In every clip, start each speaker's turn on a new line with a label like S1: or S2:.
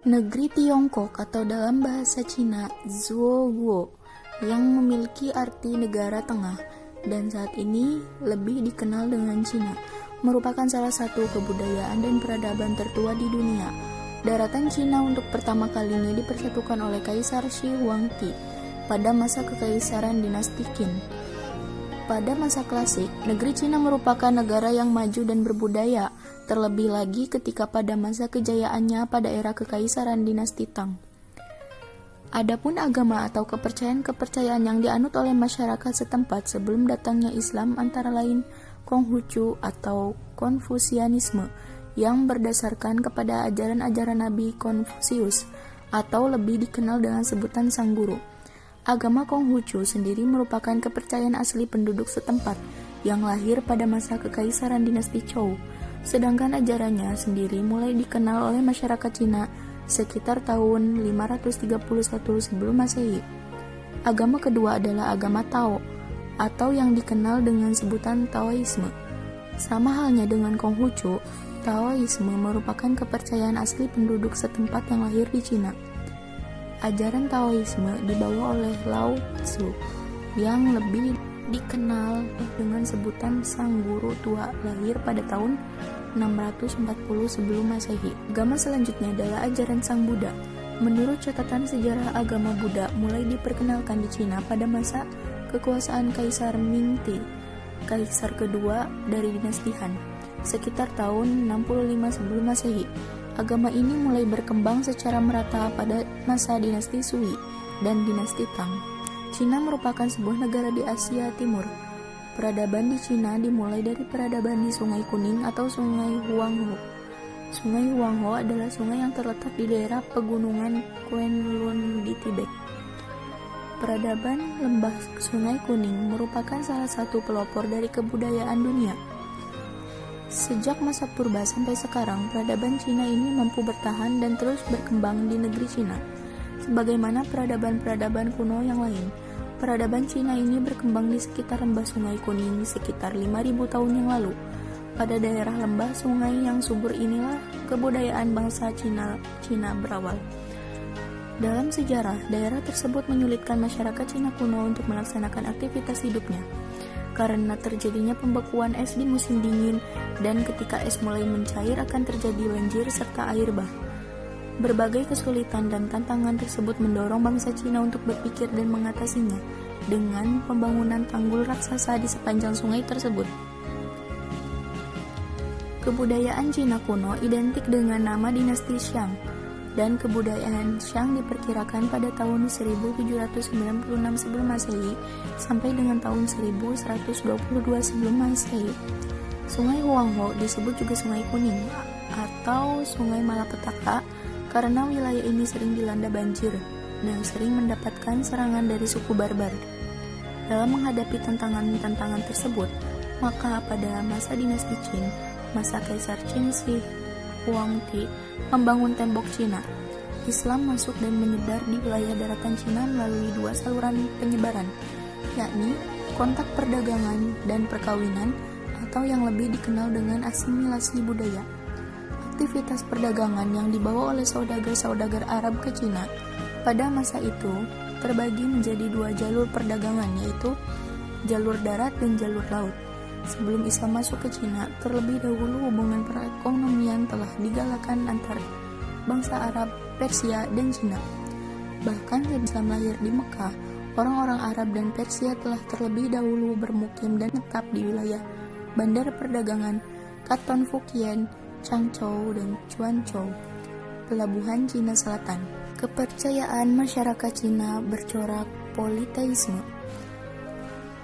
S1: Negeri Tiongkok atau dalam bahasa Cina Zhuo yang memiliki arti negara tengah dan saat ini lebih dikenal dengan Cina, merupakan salah satu kebudayaan dan peradaban tertua di dunia. Daratan Cina untuk pertama kalinya dipersatukan oleh Kaisar Shi Huangdi pada masa kekaisaran dinasti Qin. Pada masa klasik, negeri Cina merupakan negara yang maju dan berbudaya, terlebih lagi ketika pada masa kejayaannya pada era kekaisaran dinasti Tang. Adapun agama atau kepercayaan-kepercayaan yang dianut oleh masyarakat setempat sebelum datangnya Islam antara lain Konghucu atau Konfusianisme yang berdasarkan kepada ajaran-ajaran Nabi Konfusius atau lebih dikenal dengan sebutan Sang Guru. Agama Konghucu sendiri merupakan kepercayaan asli penduduk setempat yang lahir pada masa kekaisaran dinasti Zhou, sedangkan ajarannya sendiri mulai dikenal oleh masyarakat Cina sekitar tahun 531 sebelum Masehi. Agama kedua adalah agama Tao atau yang dikenal dengan sebutan Taoisme. Sama halnya dengan Konghucu, Taoisme merupakan kepercayaan asli penduduk setempat yang lahir di Cina. Ajaran Taoisme dibawa oleh Lao Tzu yang lebih dikenal dengan sebutan Sang Guru Tua, lahir pada tahun 640 sebelum Masehi. Agama selanjutnya adalah ajaran Sang Buddha. Menurut catatan sejarah, agama Buddha mulai diperkenalkan di Cina pada masa kekuasaan Kaisar Mingti, kaisar kedua dari dinasti Han, sekitar tahun 65 sebelum Masehi. Agama ini mulai berkembang secara merata pada masa dinasti Sui dan dinasti Tang. Cina merupakan sebuah negara di Asia Timur. Peradaban di Cina dimulai dari peradaban di Sungai Kuning atau Sungai Huanghe. Sungai Huanghe adalah sungai yang terletak di daerah pegunungan Kwenlun di Tibet. Peradaban lembah Sungai Kuning merupakan salah satu pelopor dari kebudayaan dunia. Sejak masa purba sampai sekarang, peradaban Cina ini mampu bertahan dan terus berkembang di negeri Cina. Sebagaimana peradaban-peradaban kuno yang lain, peradaban Cina ini berkembang di sekitar lembah Sungai Kuning sekitar 5.000 tahun yang lalu. Pada daerah lembah sungai yang subur inilah kebudayaan bangsa Cina berawal. Dalam sejarah, daerah tersebut menyulitkan masyarakat Cina kuno untuk melaksanakan aktivitas hidupnya karena terjadinya pembekuan es di musim dingin, dan ketika es mulai mencair akan terjadi banjir serta air bah. Berbagai kesulitan dan tantangan tersebut mendorong bangsa Cina untuk berpikir dan mengatasinya dengan pembangunan tanggul raksasa di sepanjang sungai tersebut. Kebudayaan Cina kuno identik dengan nama dinasti Shang, dan kebudayaan Shang diperkirakan pada tahun 1796 sebelum Masehi sampai dengan tahun 1122 sebelum Masehi. Sungai Huanghe disebut juga Sungai Kuning atau Sungai Malapetaka karena wilayah ini sering dilanda banjir dan sering mendapatkan serangan dari suku barbar. Dalam menghadapi tantangan-tantangan tersebut, maka pada masa dinasti Qin, masa Kaisar Qin Shi Huangdi membangun tembok Cina. Islam masuk dan menyebar di wilayah daratan Cina melalui dua saluran penyebaran, yakni kontak perdagangan dan perkawinan atau yang lebih dikenal dengan asimilasi budaya. Aktivitas perdagangan yang dibawa oleh saudagar-saudagar Arab ke Cina pada masa itu terbagi menjadi dua jalur perdagangan, yaitu jalur darat dan jalur laut. Sebelum Islam masuk ke Cina, terlebih dahulu hubungan perekonomian telah digalakkan antar bangsa Arab, Persia, dan Cina. Bahkan sebelum Islam lahir di Mekah, orang-orang Arab dan Persia telah terlebih dahulu bermukim dan menetap di wilayah bandar perdagangan Canton Fukien, Changzhou, dan Quanzhou, pelabuhan Cina Selatan. Kepercayaan masyarakat Cina bercorak politeisme.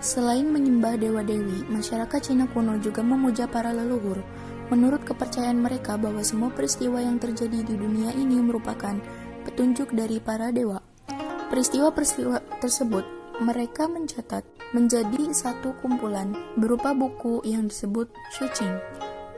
S1: Selain menyembah dewa-dewi, masyarakat Cina kuno juga memuja para leluhur. Menurut kepercayaan mereka bahwa semua peristiwa yang terjadi di dunia ini merupakan petunjuk dari para dewa. Peristiwa-peristiwa tersebut mereka mencatat menjadi satu kumpulan berupa buku yang disebut Shuqing.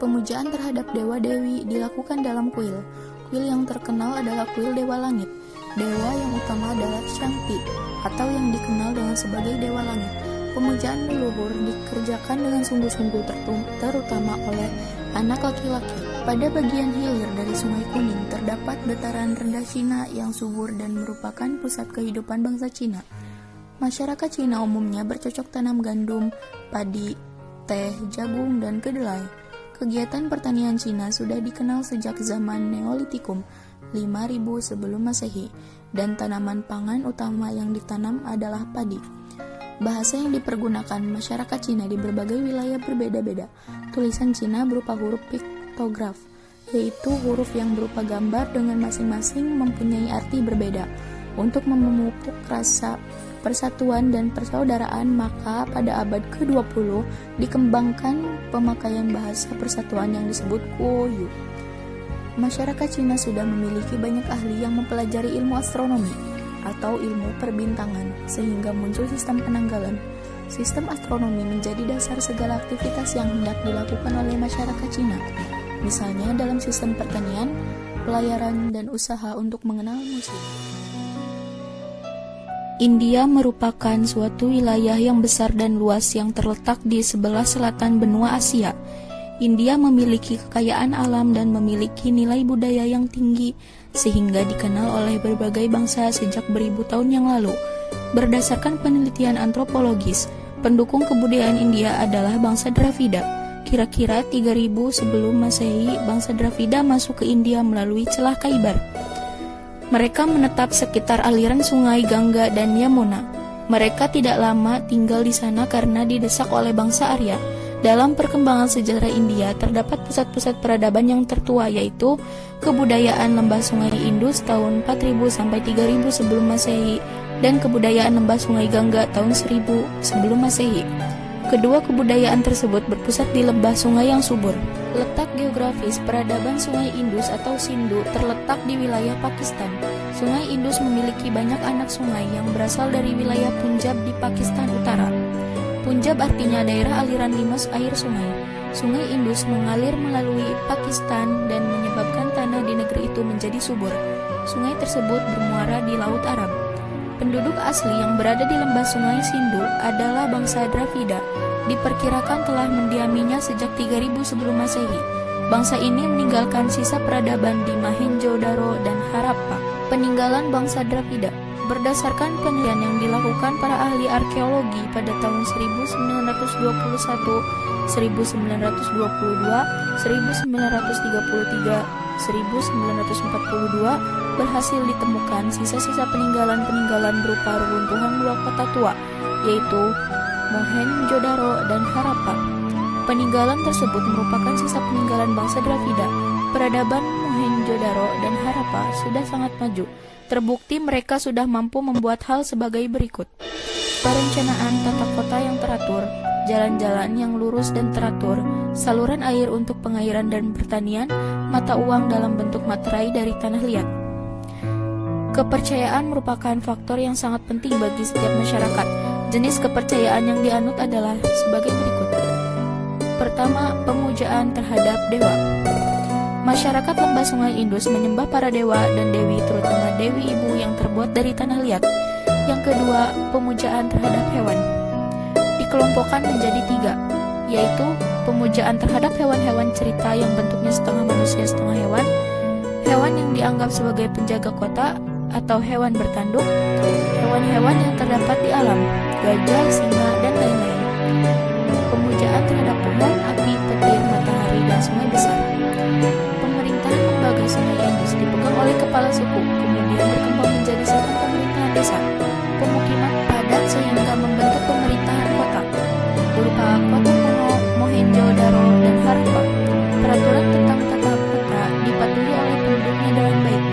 S1: Pemujaan terhadap dewa-dewi dilakukan dalam kuil. Kuil yang terkenal adalah kuil Dewa Langit. Dewa yang utama adalah Shangti atau yang dikenal dengan sebagai Dewa Langit. Pemujaan leluhur dikerjakan dengan sungguh-sungguh terutama oleh Anak laki-laki. Pada bagian hilir dari Sungai Kuning terdapat dataran rendah Cina yang subur dan merupakan pusat kehidupan bangsa Cina. Masyarakat Cina umumnya bercocok tanam gandum, padi, teh, jagung, dan kedelai. Kegiatan pertanian Cina sudah dikenal sejak zaman Neolitikum 5000 sebelum Masehi, dan tanaman pangan utama yang ditanam adalah padi. Bahasa yang dipergunakan masyarakat Cina di berbagai wilayah berbeda-beda. Tulisan Cina berupa huruf piktograf, yaitu huruf yang berupa gambar dengan masing-masing mempunyai arti berbeda. Untuk memupuk rasa persatuan dan persaudaraan, maka pada abad ke-20 dikembangkan pemakaian bahasa persatuan yang disebut Guoyu. Masyarakat Cina sudah memiliki banyak ahli yang mempelajari ilmu astronomi atau ilmu perbintangan, sehingga muncul sistem penanggalan. Sistem astronomi menjadi dasar segala aktivitas yang hendak dilakukan oleh masyarakat Cina, misalnya dalam sistem pertanian, pelayaran, dan usaha untuk mengenal musim. India merupakan suatu wilayah yang besar dan luas yang terletak di sebelah selatan benua Asia. India memiliki kekayaan alam dan memiliki nilai budaya yang tinggi, sehingga dikenal oleh berbagai bangsa sejak beribu tahun yang lalu. Berdasarkan penelitian antropologis, pendukung kebudayaan India adalah bangsa Dravida. Kira-kira 3000 sebelum Masehi, bangsa Dravida masuk ke India melalui celah Khyber. Mereka menetap sekitar aliran sungai Gangga dan Yamuna. Mereka tidak lama tinggal di sana karena didesak oleh bangsa Arya. Dalam perkembangan sejarah India terdapat pusat-pusat peradaban yang tertua, yaitu kebudayaan lembah sungai Indus tahun 4000 sampai 3000 sebelum Masehi dan kebudayaan lembah sungai Gangga tahun 1000 sebelum Masehi. Kedua kebudayaan tersebut berpusat di lembah sungai yang subur. Letak geografis peradaban sungai Indus atau Sindhu terletak di wilayah Pakistan. Sungai Indus memiliki banyak anak sungai yang berasal dari wilayah Punjab di Pakistan Utara. Punjab artinya daerah aliran limas air sungai. Sungai Indus mengalir melalui Pakistan dan menyebabkan tanah di negeri itu menjadi subur. Sungai tersebut bermuara di Laut Arab. Penduduk asli yang berada di lembah sungai Sindhu adalah bangsa Dravida. Diperkirakan telah mendiaminya sejak 3000 sebelum Masehi. Bangsa ini meninggalkan sisa peradaban di Mohenjo-daro dan Harappa. Peninggalan bangsa Dravida. Berdasarkan penelitian yang dilakukan para ahli arkeologi pada tahun 1921, 1922, 1933, 1942, berhasil ditemukan sisa-sisa peninggalan-peninggalan berupa reruntuhan dua kota tua, yaitu Mohenjo-daro dan Harappa. Peninggalan tersebut merupakan sisa peninggalan bangsa Dravida. Peradaban Mohenjo-daro dan Harappa sudah sangat maju. Terbukti mereka sudah mampu membuat hal sebagai berikut. Perencanaan tata kota yang teratur, jalan-jalan yang lurus dan teratur, saluran air untuk pengairan dan pertanian, mata uang dalam bentuk materai dari tanah liat. Kepercayaan merupakan faktor yang sangat penting bagi setiap masyarakat. Jenis kepercayaan yang dianut adalah sebagai berikut. Pertama, pemujaan terhadap dewa. Masyarakat lembah sungai Indus menyembah para dewa dan dewi, terutama dewi ibu yang terbuat dari tanah liat. Yang kedua, pemujaan terhadap hewan. Dikelompokkan menjadi 3, yaitu pemujaan terhadap hewan-hewan cerita yang bentuknya setengah manusia setengah hewan, hewan yang dianggap sebagai penjaga kota atau hewan bertanduk, hewan-hewan yang terdapat di alam, gajah, singa, dan lain-lain. Pemujaan terhadap pohon, api, petir, matahari, dan sungai besar. Pemerintahan lembaga sungai Indus dipegang oleh kepala suku, kemudian berkembang menjadi sistem pemerintahan desa. Pemukiman padat sehingga membentuk pemerintahan kota, berupa kota kuno, Mohenjo-daro, dan Harappa. Peraturan tentang tata kota dipatuhi oleh penduduknya dengan baik.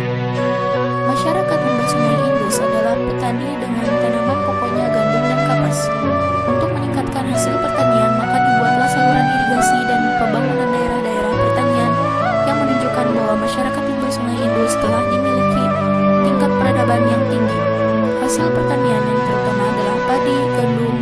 S1: Masyarakat lembah sungai Indus adalah petani dengan tanaman pokoknya gandum dan kapas. Untuk meningkatkan hasil pertanian, maka dibuatlah saluran irigasi dan pembangunan daerah-daerah pertanian yang menunjukkan bahwa masyarakat lembah sungai Indus telah dimiliki tingkat peradaban yang tinggi. Hasil pertanian yang terutama adalah padi, gandum,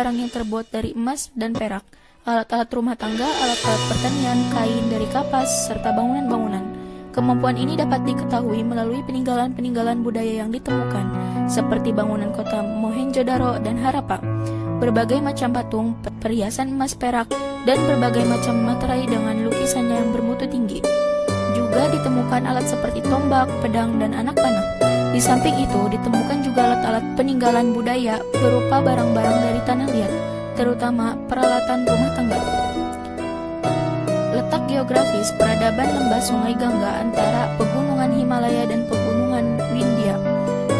S1: barang-barang yang terbuat dari emas dan perak, alat-alat rumah tangga, alat-alat pertanian, kain dari kapas, serta bangunan-bangunan. Kemampuan ini dapat diketahui melalui peninggalan-peninggalan budaya yang ditemukan, seperti bangunan kota Mohenjo-daro dan Harappa, berbagai macam patung, perhiasan emas perak, dan berbagai macam materai dengan lukisannya yang bermutu tinggi. Juga ditemukan alat seperti tombak, pedang, dan anak panah. Di samping itu, ditemukan juga alat-alat peninggalan budaya berupa barang-barang dari tanah liat, terutama peralatan rumah tangga. Letak geografis peradaban lembah Sungai Gangga antara pegunungan Himalaya dan pegunungan Vindhya.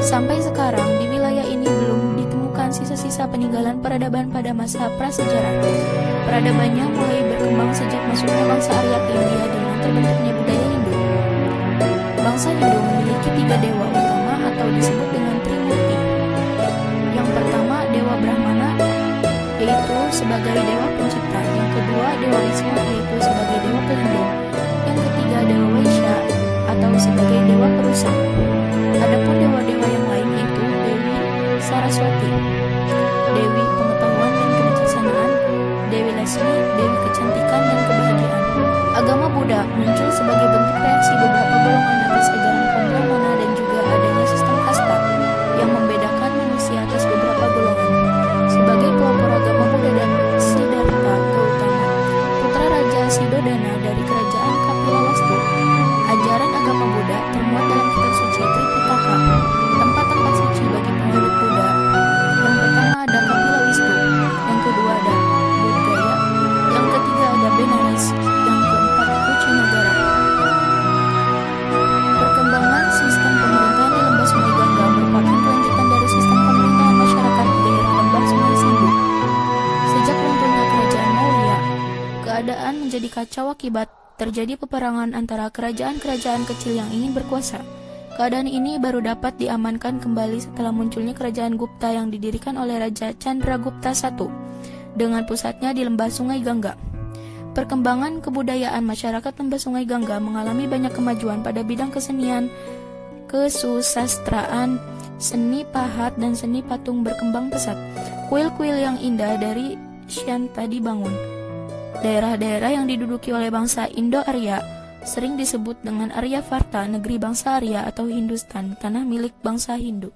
S1: Sampai sekarang, di wilayah ini belum ditemukan sisa-sisa peninggalan peradaban pada masa prasejarah. Peradabannya mulai berkembang sejak masuknya bangsa Arya ke India dengan terbentuknya budaya Hindu. Bangsa Hindu memiliki 3 dewa utama atau disebut dengan Trimurti. Yang pertama, Dewa Brahmana, yaitu sebagai dewa pencipta. Yang kedua, Dewa Wisnu, yaitu sebagai dewa pelindung. Yang ketiga, Dewa Vaishya atau sebagai dewa perusak. Adapun dewa-dewa yang lain yaitu Dewi Saraswati, Dewi Pengetahuan dan Kebijaksanaan, Dewi Lasmi, Dewi Kecantikan dan Kebahagiaan. Agama Buddha muncul sebagai bentuk reaksi beberapa golongan atas ajaran kaum Brahmana dan juga adanya sistem kasta yang membedakan manusia atas beberapa golongan. Sebagai pelopor agama Buddha dan Siddhartha Gautama, putra Raja Sidodana dari kerajaan Kapilavastu, ajaran agama Buddha termuat dalam kitab suci Tripitaka, tempat-tempat suci bagi pengikut Buddha. Yang pertama ada Kapilawistu, yang kedua ada Bodhgaya, yang ketiga ada Benares, yang keempat Kucinagara. Perkembangan sistem pemerintahan di lembah Sungai Gangga merupakan kelanjutan dari sistem pemerintahan masyarakat di daerah lembah Sungai Sindhu. Sejak runtuhnya kerajaan Maurya, keadaan menjadi kacau akibat terjadi peperangan antara kerajaan-kerajaan kecil yang ingin berkuasa. Keadaan ini baru dapat diamankan kembali setelah munculnya kerajaan Gupta yang didirikan oleh Raja Chandragupta I dengan pusatnya di lembah Sungai Gangga. Perkembangan kebudayaan masyarakat lembah Sungai Gangga mengalami banyak kemajuan pada bidang kesenian, kesusastraan, seni pahat, dan seni patung berkembang pesat. Kuil-kuil yang indah dari Shyanta dibangun. Daerah-daerah yang diduduki oleh bangsa Indo-Arya sering disebut dengan Aryavarta, negeri bangsa Arya atau Hindustan, tanah milik bangsa Hindu.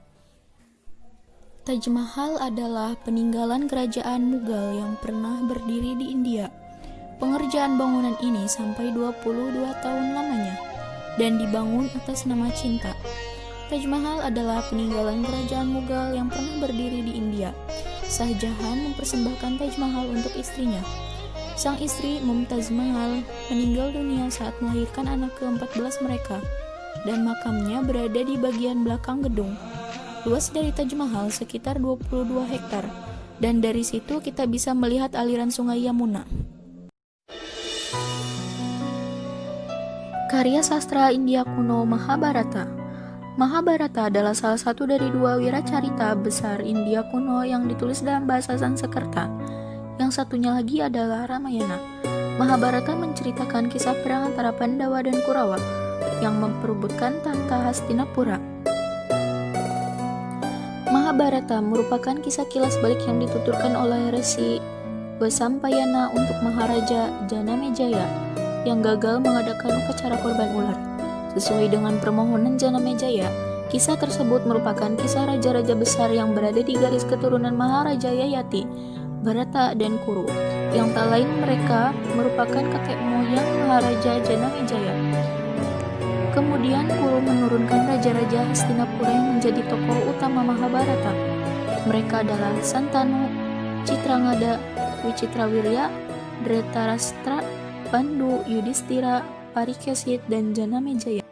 S1: Taj Mahal adalah peninggalan kerajaan Mughal yang pernah berdiri di India. Pengerjaan bangunan ini sampai 22 tahun lamanya dan dibangun atas nama cinta. Taj Mahal adalah peninggalan kerajaan Mughal yang pernah berdiri di India. Shah Jahan mempersembahkan Taj Mahal untuk istrinya. Sang istri Mumtaz Mahal meninggal dunia saat melahirkan anak ke-14 mereka, dan makamnya berada di bagian belakang gedung. Luas dari Taj Mahal sekitar 22 hektar, dan dari situ kita bisa melihat aliran sungai Yamuna. Karya sastra India kuno Mahabharata. Mahabharata adalah salah satu dari 2 wiracarita besar India kuno yang ditulis dalam bahasa Sanskerta. Yang satunya lagi adalah Ramayana. Mahabharata menceritakan kisah perang antara Pandawa dan Kurawa yang memperebutkan tahta Hastinapura. Mahabharata merupakan kisah kilas balik yang dituturkan oleh Resi Vasampayana untuk Maharaja Janamejaya yang gagal mengadakan upacara korban ular. Sesuai dengan permohonan Janamejaya, kisah tersebut merupakan kisah raja-raja besar yang berada di garis keturunan Maharaja Yayati, Bharata, dan Kuru, yang tak lain mereka merupakan kakek moyang Maharaja Janamejaya. Kemudian Kuru menurunkan raja-raja Hastinapura yang menjadi tokoh utama Mahabharata. Mereka adalah Santanu, Citrangada, Wicitrawirya, Dhritarashtra, Pandu, Yudhistira, Parikesit, dan Janamejaya.